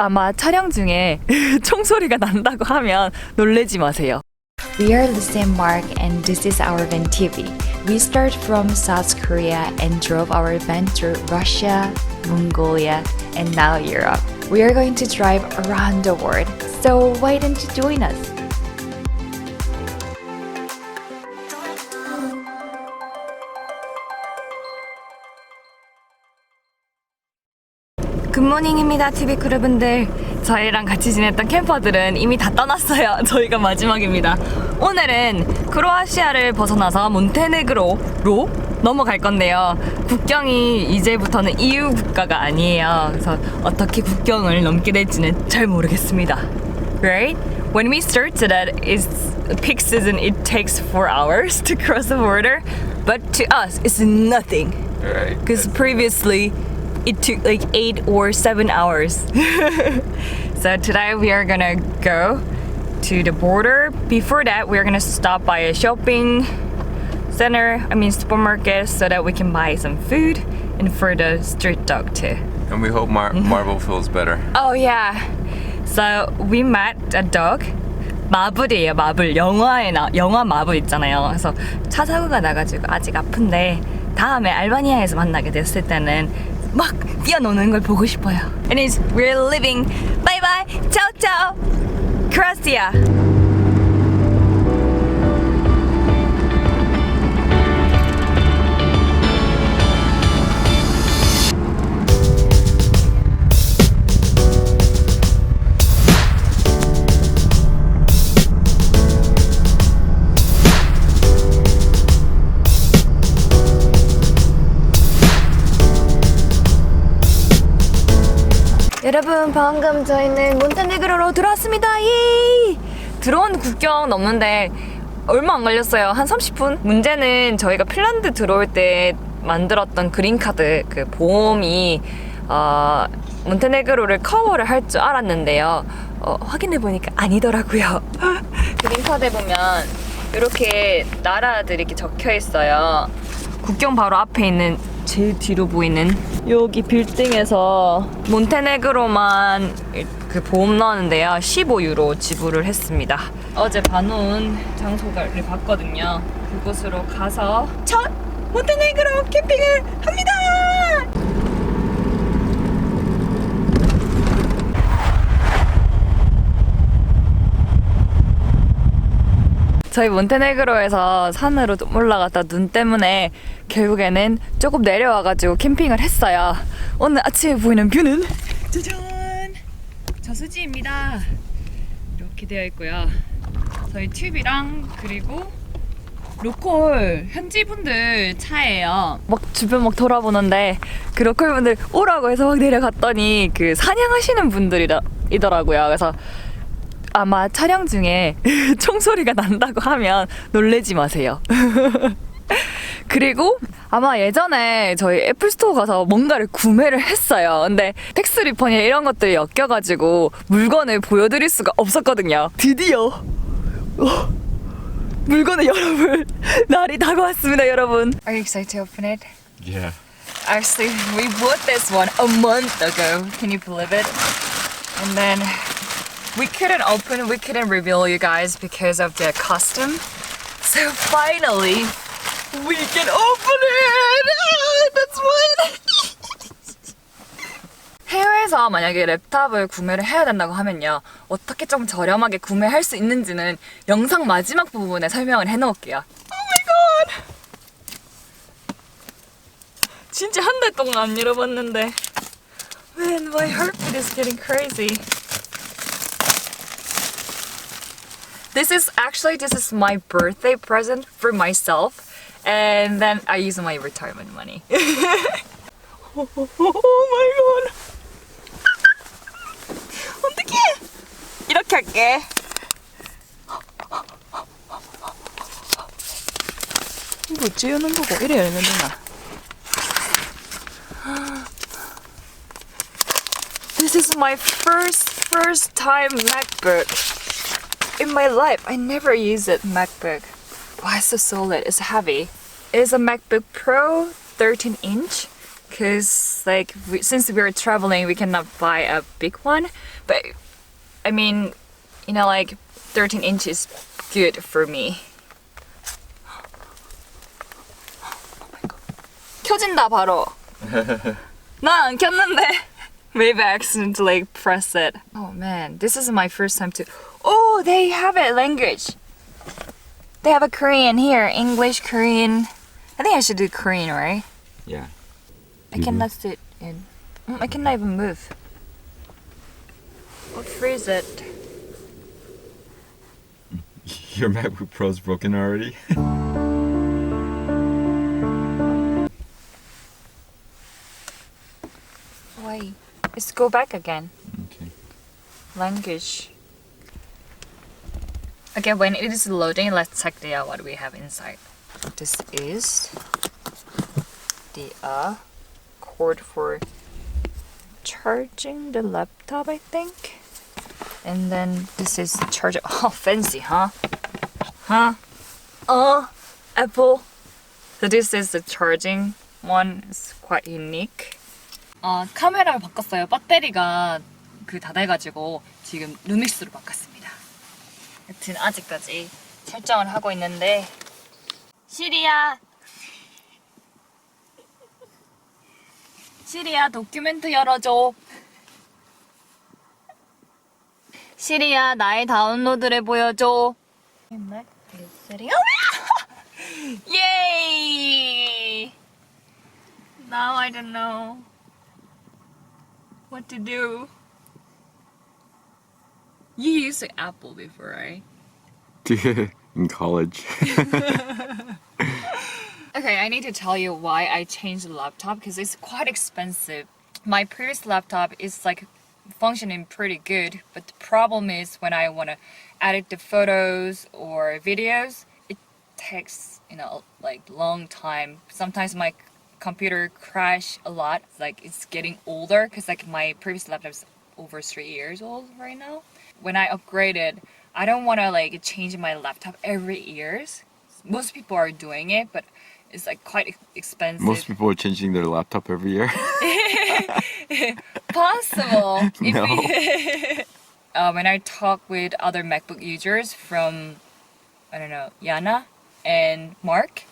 아마 촬영 중에 총소리가 난다고 하면 놀라지 마세요. We are the same mark and this is our van TV. We start from South Korea and drove our van through Russia, Mongolia, and now Europe. We are going to drive around the world, so why don't you join us? 굿모닝입니다, TV 크루분들. 저희랑 같이 지냈던 캠퍼들은 이미 다 떠났어요. 저희가 마지막입니다. 오늘은 크로아시아를 벗어나서 몬테네그로로 넘어갈 건데요. 국경이 이제부터는 EU 국가가 아니에요. 그래서 어떻게 국경을 넘게 될지는 잘 모르겠습니다. Right? When we started at peak season, it takes 4 hours to cross the border, but to us, it's nothing. Because previously, it took like 8 or 7 hours. So today we are gonna go to the border. Before that, we're gonna stop by a shopping center, supermarket, so that we can buy some food and for the street dog too. And we hope Marvel feels better. Oh yeah. So we met a dog. 마블이에요, 마블. 영화 마블 있잖아요. 그래서 차 사고가 나가지고 아직 아픈데 다음에 알바니아에서 만나게 됐을 때는 막 뛰어노는 걸 보고 싶어요. And it's we're living. Bye bye. Ciao ciao. Croatia. 여러분, 방금 저희는 몬테네그로로 들어왔습니다. 예! 들어온 국경 넘는데 얼마 안 걸렸어요. 한 30분? 문제는 저희가 핀란드 들어올 때 만들었던 그린카드 그 보험이 몬테네그로를 커버를 할 줄 알았는데요. 확인해보니까 아니더라고요. 그린카드에 보면 이렇게 나라들이 이렇게 적혀 있어요. 국경 바로 앞에 있는 제일 뒤로 보이는 여기 빌딩에서 몬테네그로만 그 보험 넣었는데요. 15유로 지불을 했습니다. 어제 봐놓은 장소를 봤거든요. 그곳으로 가서 첫 몬테네그로 캠핑을 합니다. 저희 몬테네그로에서 산으로 좀 올라갔다 눈 때문에 결국에는 조금 내려와가지고 캠핑을 했어요. 오늘 아침에 보이는 뷰는 짜잔! 저수지입니다. 이렇게 되어 있고요. 저희 튜브랑 그리고 로컬 현지 분들 차예요. 막 주변 막 돌아보는데 그 로컬 분들 오라고 해서 막 내려갔더니 그 사냥하시는 분들이더라고요. 그래서 아마 촬영 중에 총소리가 난다고 하면 놀라지 마세요. 그리고 아마 예전에 저희 애플스토어 가서 뭔가를 구매를 했어요. 근데 텍스 리펀이나 이런 것들이 엮여가지고 물건을 보여드릴 수가 없었거든요. 드디어 물건을 열어볼 날이 다가왔습니다, 여러분. Are you excited to open it? Yeah. Actually, we bought this one a month ago. Can you believe it? And then we couldn't reveal you guys because of the custom. So finally, we can open it! That's one! 해외에서 만약에 랩탑을 구매를 해야 된다고 하면요. 어떻게 좀 저렴하게 구매할 수 있는지는 영상 마지막 부분에 설명을 해놓을게요. Oh my god! 진짜 한 달 동안 안 열어봤는데. Man, my heartbeat is getting crazy. This is my birthday present for myself, and then I use my retirement money. Oh my god! 어떡해! 이렇게 할게. 이거 어째 여는 거고 이래 열면 되나? This is my first time MacBook. In my life, I never used it MacBook. Wow, it's so solid. It's heavy. It is a MacBook Pro 13-inch. Cause like since we're traveling, we cannot buy a big one. But I mean, you know, like 13 inches good for me. 켜진다 바로. 나 안 켰는데. Maybe I accidentally press it. Oh man, this is my first time to. Oh, they have a language. They have a Korean here, English, Korean. I think I should do Korean, right? Yeah. I cannot sit in. I cannot even move. What freeze it? Your MacBook Pro's broken already? Why? Let's go back again. Okay. Language. Okay, when it is loading, let's check what we have inside. This is the cord for charging the laptop, I think. And then this is the charger. Oh, fancy, huh? Huh? Apple. So this is the charging one. It's quite unique. 카메라를 바꿨어요. 배터리가 다 돼가지고 지금 루믹스로 바꿨습니다. 여튼 아직까지 설정을 하고 있는데 시리야 도큐멘트 열어줘. 시리야 나의 다운로드를 보여줘. Yay! Now I don't know what to do. You used Apple before, right? In college. Okay, I need to tell you why I changed the laptop because it's quite expensive. My previous laptop is like functioning pretty good, but the problem is when I want to edit the photos or videos, it takes, you know, like long time. Sometimes my computer crash a lot. Like it's getting older because like my previous laptop is over 3 years old right now. When I upgraded, I don't want to like change my laptop every years. Most people are doing it, but it's like quite expensive. Most people are changing their laptop every year. Possible. No. When I talk with other MacBook users from, I don't know, Yana and Mark,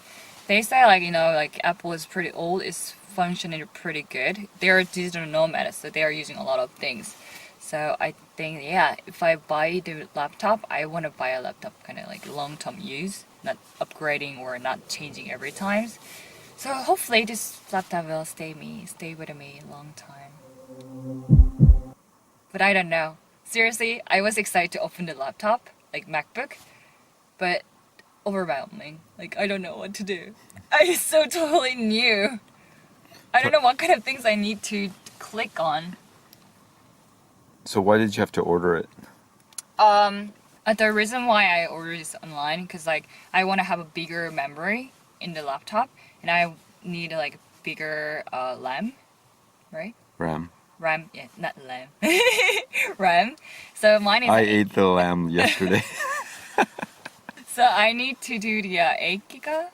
they say like, you know, like Apple is pretty old, it's functioning pretty good. They're digital nomads, so they are using a lot of things. So I think, yeah, if I buy the laptop, I want to buy a laptop kind of like long-term use, not upgrading or not changing every time. So hopefully this laptop will stay with me a long time. But I don't know. Seriously, I was excited to open the laptop, like MacBook, but overwhelming. Like I don't know what to do. It's so totally new. I don't know what kind of things I need to click on. So why did you have to order it? The reason why I ordered this online because like I want to have a bigger memory in the laptop and I need like a bigger RAM, right? RAM. RAM, yeah, not lamb. RAM. So mine is. I ate the lamb yesterday. So I need to do the 8 giga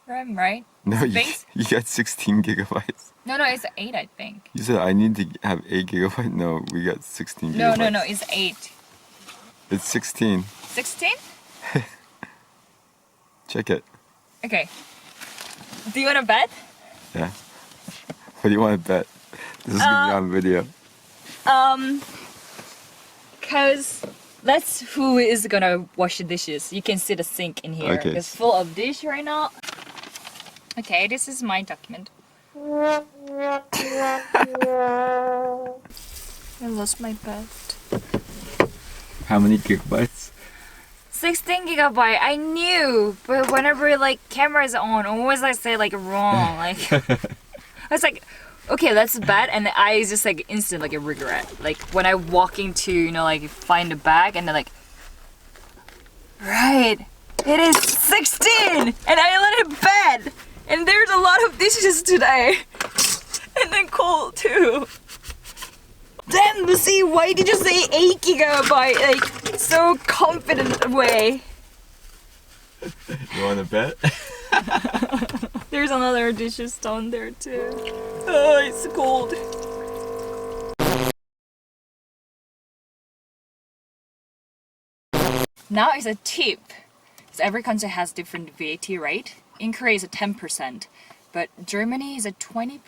RAM, right? No, Space? you got 16 gigabytes. No, it's 8, I think. You said I need to have 8 gigabytes. No, we got 16 No, gigabytes. it's 8. It's 16. 16? Check it. Okay. Do you want to bet? Yeah. What do you want to bet? This is gonna be on video. Cause that's who is gonna wash the dishes. You can see the sink in here. Okay. It's full of dish right now. Okay, this is my document. I lost my bet. How many gigabytes? 16 gigabyte. I knew, but whenever like camera's on, always I say like wrong. Like I was like, okay, that's bad, and I just like instant like a regret. Like when I walk into, you know, like find a bag and then like, right, it is 16, and I let it bed, and there's a lot of dishes today, and then cold too. Damn, Lucy, why did you say 8 gigabyte? Like so confident way. You want to bet? There's another dishes down there too. Oh, it's cold. Now is a tip. So every country has different VAT rate. In Korea is a 10%, but Germany is a 20%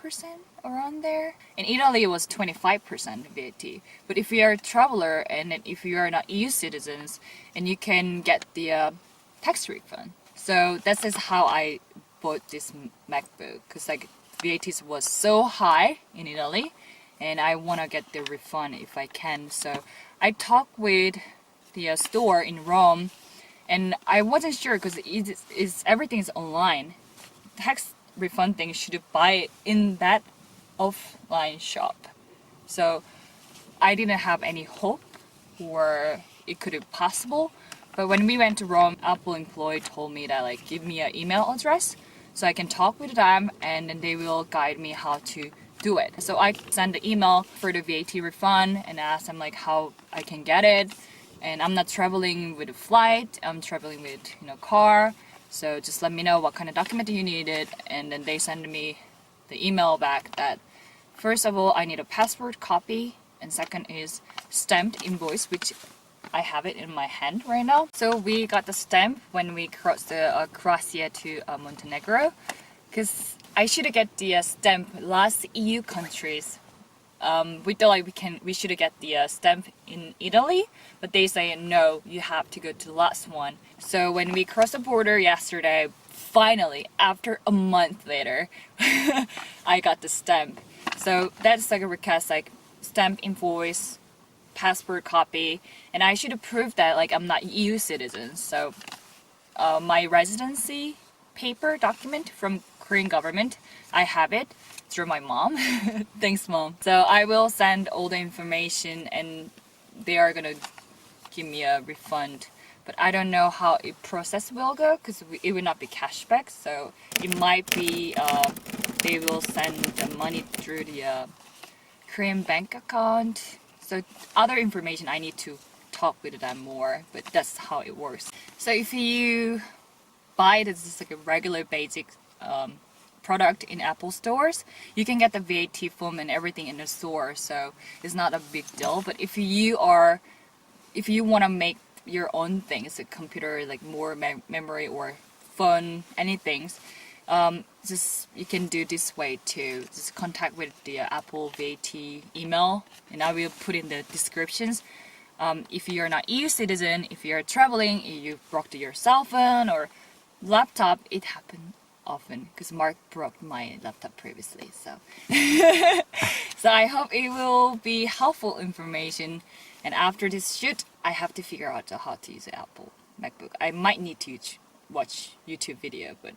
around there. In Italy it was 25% VAT. But if you are a traveler and if you are not EU citizens, and you can get the tax refund. So this is how I bought this MacBook, because like VAT was so high in Italy, and I want to get the refund if I can. So I talked with the store in Rome, and I wasn't sure because everything is online. Tax refund thing should buy it in that offline shop. So I didn't have any hope or it could be possible. But when we went to Rome, Apple employee told me that like give me an email address so I can talk with them and then they will guide me how to do it. So I sent the email for the VAT refund and asked them like how I can get it. And I'm not traveling with a flight, I'm traveling with car. So just let me know what kind of document you needed, and then they send me the email back that first of all I need a passport copy, and second is stamped invoice, which I have it in my hand right now. So we got the stamp when we crossed the Croatia to Montenegro, because I should get the stamp last EU countries. We thought like we should get the stamp in Italy, but they say no, you have to go to the last one. So when we crossed the border yesterday, finally after a month later, I got the stamp. So that's like a request, like stamp invoice, passport copy, and I should prove that like I'm not EU citizen. So my residency paper document from Korean government, I have it through my mom. Thanks, mom. So I will send all the information and they are gonna give me a refund. But I don't know how the process will go because it will not be cashback. So it might be they will send the money through the Korean bank account. So other information I need to talk with them more, but that's how it works. So if you buy this is like a regular basic product in Apple stores, you can get the VAT form and everything in the store, so it's not a big deal. But if you want to make your own things, a computer like more memory or phone, anything, just you can do this way too. Just contact with the Apple VAT email, and I will put in the descriptions. If you're not EU citizen, if you're traveling, you broke your cell phone or laptop, it happened often because Mark broke my laptop previously. So so I hope it will be helpful information, and after this shoot I have to figure out how to use the Apple MacBook. I might need to watch YouTube video, but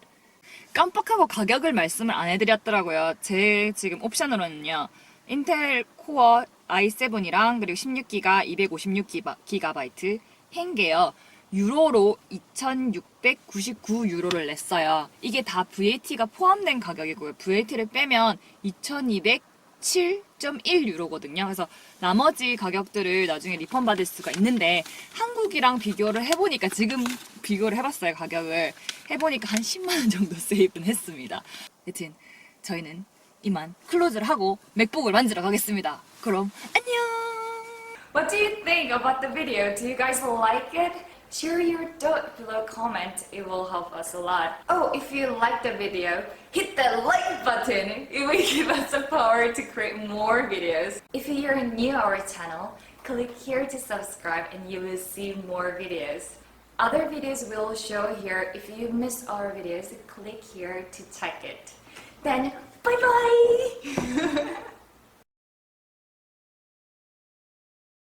깜빡하고 가격을 말씀을 안 해드렸더라고요. 제 지금 옵션으로는요, 인텔 코어 i7이랑 그리고 16기가 256GB 행게요. 유로로 2,699유로를 냈어요. 이게 다 VAT가 포함된 가격이고요. VAT를 빼면 2,207.1유로거든요. 그래서 나머지 가격들을 나중에 리펀 받을 수가 있는데 한국이랑 비교를 해보니까 지금 비교를 해봤어요. 가격을 해보니까 한 10만원 정도 세이브는 했습니다. 여튼 저희는 이만 클로즈를 하고 맥북을 만지러 가겠습니다. 그럼 안녕! What do you think about the video? Do you guys like it? Share your thought below comment, it will help us a lot. Oh, if you like the video, hit the like button. It will give us the power to create more videos. If you're new to our channel, click here to subscribe and you will see more videos. Other videos will show here. If you missed our videos, click here to check it. Then, bye bye!